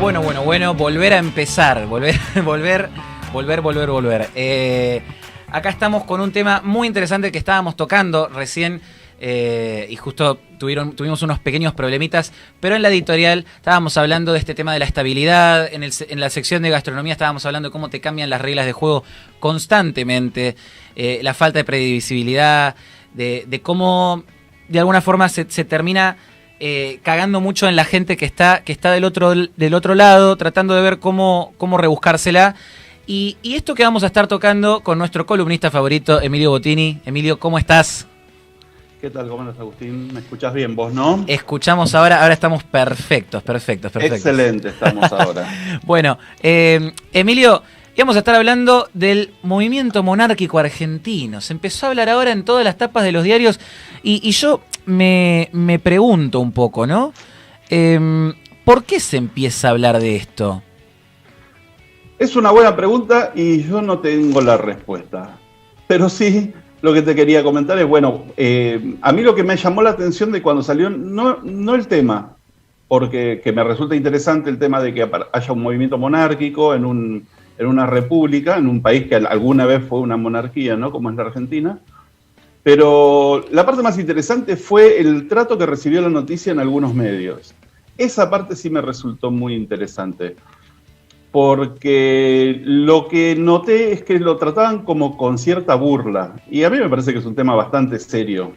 Bueno, volver a empezar, volver. Acá estamos con un tema muy interesante que estábamos tocando recién y justo tuvimos unos pequeños problemitas, pero en la editorial estábamos hablando de este tema de la estabilidad, en la sección de gastronomía estábamos hablando de cómo te cambian las reglas de juego constantemente, la falta de previsibilidad, de cómo de alguna forma se termina cagando mucho en la gente que está del otro lado, tratando de ver cómo rebuscársela. Y esto que vamos a estar tocando con nuestro columnista favorito, Emilio Bottini. Emilio, ¿cómo estás? ¿Qué tal? ¿Cómo andas, Agustín? ¿Me escuchás bien vos, no? Escuchamos ahora estamos perfectos. Excelente estamos ahora. Bueno, Emilio, íbamos a estar hablando del movimiento monárquico argentino. Se empezó a hablar ahora en todas las tapas de los diarios y yo me pregunto un poco, ¿no? ¿Por qué se empieza a hablar de esto? Es una buena pregunta y yo no tengo la respuesta. Pero sí, lo que te quería comentar es, bueno, a mí lo que me llamó la atención de cuando salió, no el tema, porque que me resulta interesante el tema de que haya un movimiento monárquico en una república, en un país que alguna vez fue una monarquía, ¿no? Como es la Argentina. Pero la parte más interesante fue el trato que recibió la noticia en algunos medios. Esa parte sí me resultó muy interesante. Porque lo que noté es que lo trataban como con cierta burla. Y a mí me parece que es un tema bastante serio.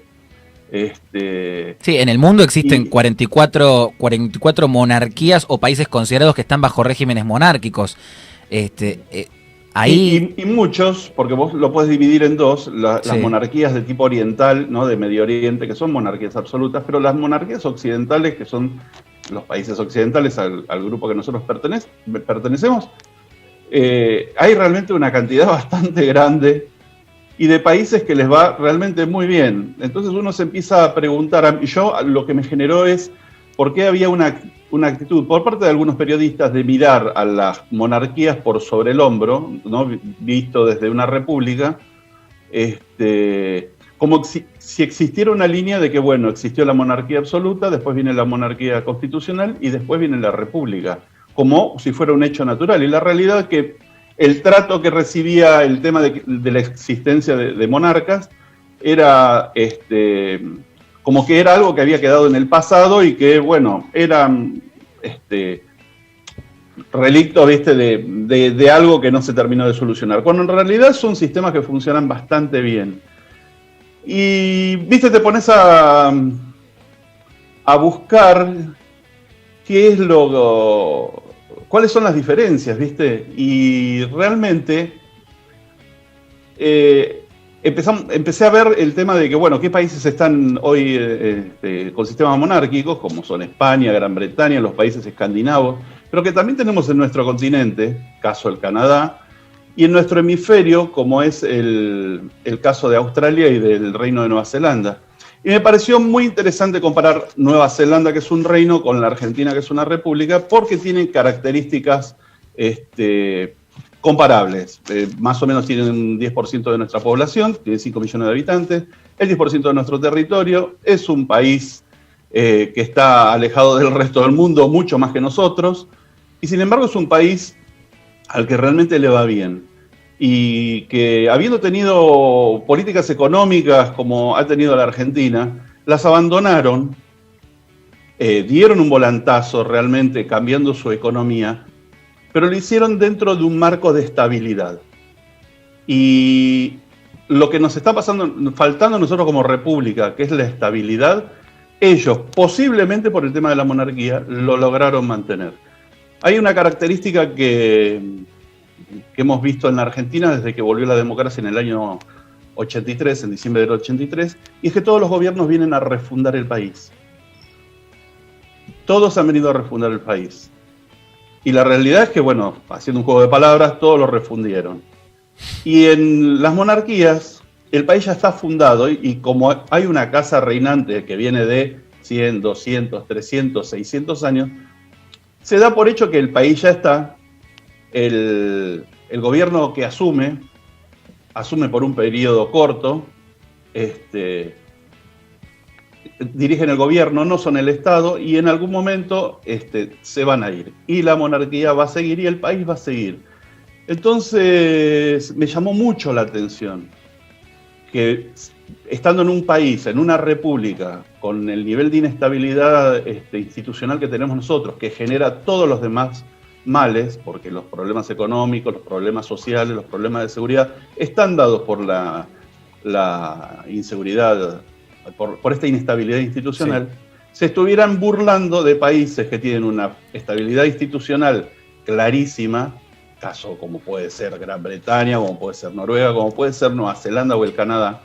Sí, en el mundo existen 44 monarquías o países considerados que están bajo regímenes monárquicos. Ahí... Y muchos, porque vos lo podés dividir en dos, las Sí. monarquías de tipo oriental, ¿no? De Medio Oriente, que son monarquías absolutas, pero las monarquías occidentales, que son los países occidentales al grupo que nosotros pertenecemos, hay realmente una cantidad bastante grande y de países que les va realmente muy bien. Entonces uno se empieza a preguntar, y yo lo que me generó es por qué había una actitud por parte de algunos periodistas de mirar a las monarquías por sobre el hombro, ¿no? Visto desde una república, como si existiera una línea de que, bueno, existió la monarquía absoluta, después viene la monarquía constitucional y después viene la república, como si fuera un hecho natural. Y la realidad es que el trato que recibía el tema de la existencia de monarcas era como que era algo que había quedado en el pasado y que, bueno, eran relictos, ¿viste? De algo que no se terminó de solucionar. Cuando en realidad son sistemas que funcionan bastante bien. Y, viste, te pones a buscar qué es cuáles son las diferencias, viste, y realmente empecé a ver el tema de que, bueno, qué países están hoy con sistemas monárquicos, como son España, Gran Bretaña, los países escandinavos, pero que también tenemos en nuestro continente, caso el Canadá, y en nuestro hemisferio, como es el caso de Australia y del Reino de Nueva Zelanda. Y me pareció muy interesante comparar Nueva Zelanda, que es un reino, con la Argentina, que es una república, porque tienen características comparables. Más o menos tienen un 10% de nuestra población, tiene 5 millones de habitantes, el 10% de nuestro territorio, es un país que está alejado del resto del mundo, mucho más que nosotros, y sin embargo es un país al que realmente le va bien. Y que habiendo tenido políticas económicas como ha tenido la Argentina, las abandonaron, dieron un volantazo realmente cambiando su economía, pero lo hicieron dentro de un marco de estabilidad. Y lo que nos está faltando a nosotros como república, que es la estabilidad, ellos, posiblemente por el tema de la monarquía, lo lograron mantener. Hay una característica que hemos visto en la Argentina desde que volvió la democracia en el año 83, en diciembre del 83, y es que todos los gobiernos vienen a refundar el país. Todos han venido a refundar el país. Y la realidad es que, bueno, haciendo un juego de palabras, todos lo refundieron. Y en las monarquías, el país ya está fundado y como hay una casa reinante que viene de 100, 200, 300, 600 años, se da por hecho que el país ya está. El gobierno que asume por un periodo corto, dirigen el gobierno, no son el Estado, y en algún momento se van a ir. Y la monarquía va a seguir y el país va a seguir. Entonces, me llamó mucho la atención que estando en un país, en una república, con el nivel de inestabilidad institucional que tenemos nosotros, que genera todos los demás males, porque los problemas económicos, los problemas sociales, los problemas de seguridad, están dados por la inseguridad, por esta inestabilidad institucional, sí, se estuvieran burlando de países que tienen una estabilidad institucional clarísima, caso como puede ser Gran Bretaña, como puede ser Noruega, como puede ser Nueva Zelanda o el Canadá,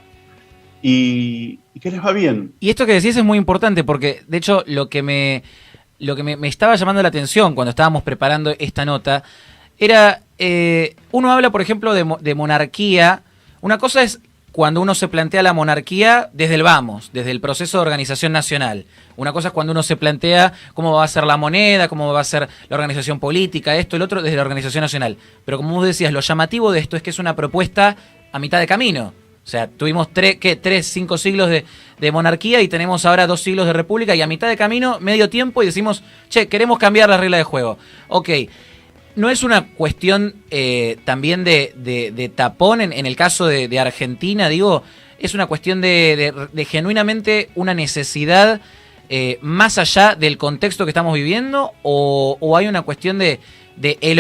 y que les va bien. Y esto que decís es muy importante, porque de hecho lo que me estaba llamando la atención cuando estábamos preparando esta nota era, uno habla por ejemplo de monarquía. Una cosa es cuando uno se plantea la monarquía desde el vamos, desde el proceso de organización nacional. Una cosa es cuando uno se plantea cómo va a ser la moneda, cómo va a ser la organización política, esto, el otro, desde la organización nacional. Pero como vos decías, lo llamativo de esto es que es una propuesta a mitad de camino. O sea, tuvimos 5 siglos de monarquía y tenemos ahora 2 siglos de república, y a mitad de camino, medio tiempo, y decimos, che, queremos cambiar la regla de juego. Ok, ¿no es una cuestión también de tapón en el caso de Argentina? Digo, ¿es una cuestión de genuinamente una necesidad más allá del contexto que estamos viviendo? ¿O hay una cuestión de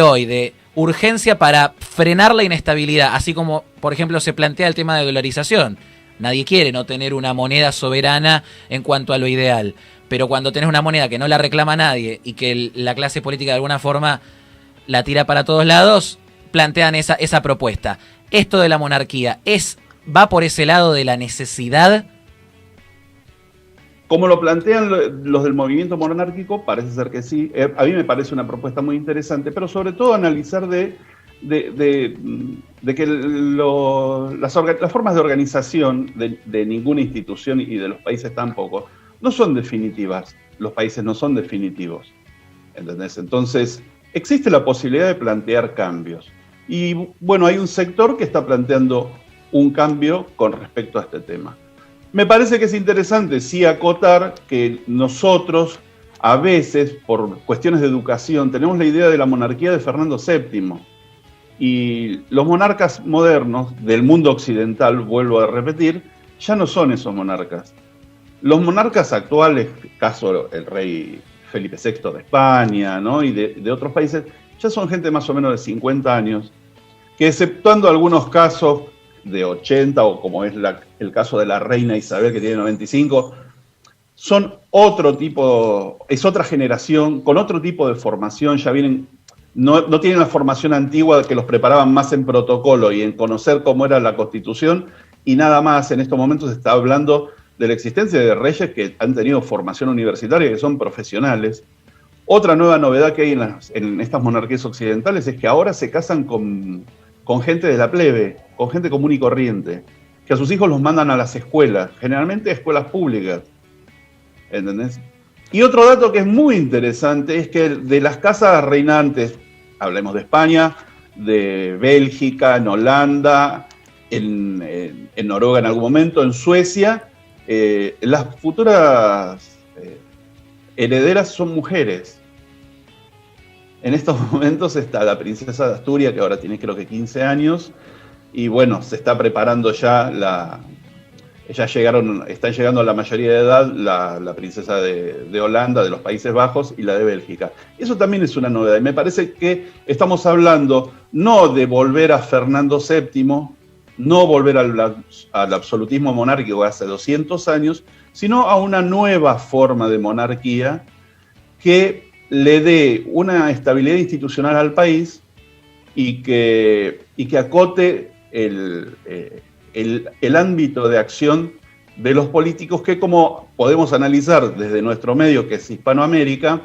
hoy, de urgencia para frenar la inestabilidad? Así como, por ejemplo, se plantea el tema de dolarización. Nadie quiere no tener una moneda soberana en cuanto a lo ideal. Pero cuando tenés una moneda que no la reclama nadie y que la clase política de alguna forma la tira para todos lados, plantean esa propuesta. Esto de la monarquía, ¿va por ese lado de la necesidad? Como lo plantean los del movimiento monárquico, parece ser que sí. A mí me parece una propuesta muy interesante, pero sobre todo analizar de que las formas de organización de ninguna institución y de los países tampoco, no son definitivas. Los países no son definitivos, ¿entendés? Entonces, existe la posibilidad de plantear cambios. Y bueno, hay un sector que está planteando un cambio con respecto a este tema. Me parece que es interesante sí acotar que nosotros a veces, por cuestiones de educación, tenemos la idea de la monarquía de Fernando VII. Y los monarcas modernos del mundo occidental, vuelvo a repetir, ya no son esos monarcas. Los monarcas actuales, caso el rey Felipe VI de España, ¿no? Y de otros países, ya son gente más o menos de 50 años, que exceptuando algunos casos de 80, o como es el caso de la reina Isabel, que tiene 95, son otro tipo, es otra generación, con otro tipo de formación, ya vienen, no tienen la formación antigua que los preparaban más en protocolo y en conocer cómo era la Constitución, y nada más. En estos momentos se está hablando de la existencia de reyes que han tenido formación universitaria, que son profesionales. Otra nueva novedad que hay en estas monarquías occidentales es que ahora se casan con gente de la plebe, con gente común y corriente, que a sus hijos los mandan a las escuelas, generalmente escuelas públicas, ¿entendés? Y otro dato que es muy interesante es que de las casas reinantes, hablemos de España, de Bélgica, en Holanda, en Noruega en algún momento, en Suecia, las futuras herederas son mujeres. En estos momentos está la princesa de Asturias, que ahora tiene creo que 15 años, y bueno, se está preparando ya están llegando a la mayoría de edad la princesa de Holanda, de los Países Bajos, y la de Bélgica. Eso también es una novedad, y me parece que estamos hablando no de volver a Fernando VII, no volver al absolutismo monárquico de hace 200 años, sino a una nueva forma de monarquía que le dé una estabilidad institucional al país y que acote el ámbito de acción de los políticos que, como podemos analizar desde nuestro medio, que es Hispanoamérica,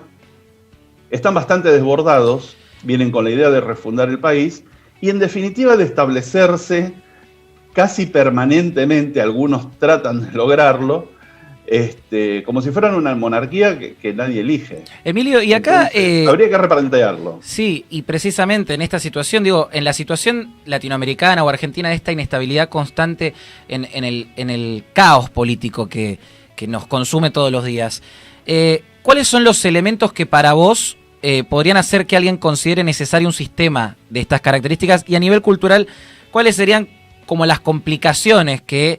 están bastante desbordados, vienen con la idea de refundar el país y en definitiva de establecerse casi permanentemente, algunos tratan de lograrlo, como si fueran una monarquía que nadie elige. Emilio, y acá... Entonces, habría que replantearlo. Sí, y precisamente en esta situación, digo, en la situación latinoamericana o argentina de esta inestabilidad constante en el caos político que que nos consume todos los días. ¿Cuáles son los elementos que para vos podrían hacer que alguien considere necesario un sistema de estas características? Y a nivel cultural, ¿cuáles serían como las complicaciones que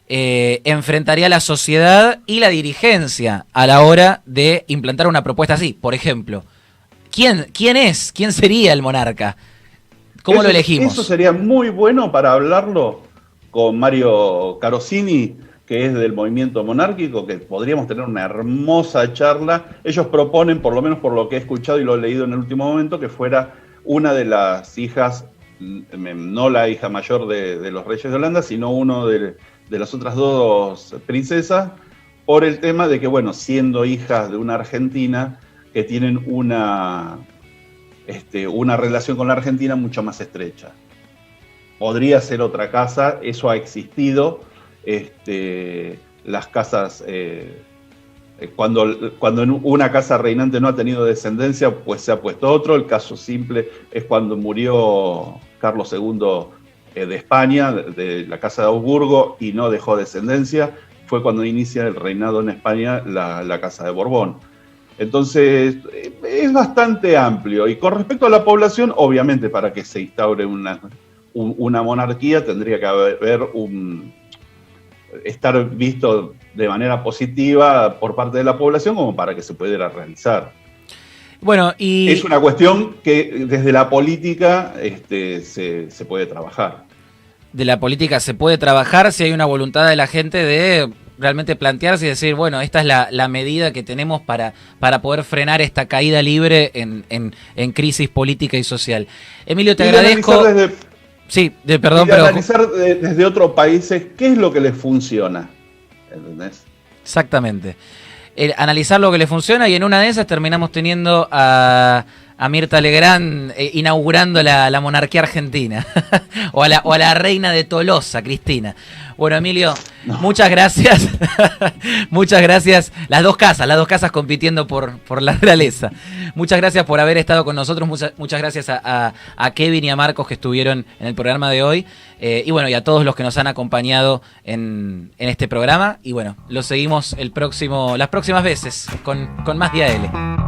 enfrentaría la sociedad y la dirigencia a la hora de implantar una propuesta así? Por ejemplo, ¿quién sería el monarca? ¿Cómo lo elegimos? Eso sería muy bueno para hablarlo con Mario Carosini, que es del movimiento monárquico, que podríamos tener una hermosa charla. Ellos proponen, por lo menos por lo que he escuchado y lo he leído en el último momento, que fuera una de las hijas, no la hija mayor de los reyes de Holanda, sino uno de las otras dos princesas, por el tema de que, bueno, siendo hijas de una argentina, que tienen una relación con la Argentina mucho más estrecha. Podría ser otra casa, eso ha existido. Las casas, cuando una casa reinante no ha tenido descendencia, pues se ha puesto otro. El caso simple es cuando murió Carlos II de España, de la casa de Augsburgo, y no dejó descendencia. Fue cuando inicia el reinado en España la casa de Borbón. Entonces, es bastante amplio. Y con respecto a la población, obviamente, para que se instaure una monarquía, tendría que haber estar visto de manera positiva por parte de la población como para que se pudiera realizar. Bueno, y es una cuestión que desde la política se puede trabajar. De la política se puede trabajar si hay una voluntad de la gente de realmente plantearse y decir, bueno, esta es la medida que tenemos para poder frenar esta caída libre en crisis política y social. Emilio, te agradezco. Analizar desde otros países qué es lo que les funciona. ¿Entendés? Exactamente. Analizar lo que le funciona, y en una de esas terminamos teniendo a Mirta Legrand inaugurando la monarquía argentina o a la reina de Tolosa, Cristina. Bueno, Emilio, muchas gracias. Muchas gracias. Las dos casas compitiendo por la realeza. Muchas gracias por haber estado con nosotros. Muchas gracias a Kevin y a Marcos, que estuvieron en el programa de hoy. Y bueno, y a todos los que nos han acompañado en este programa. Y bueno, lo seguimos las próximas veces con más Día L.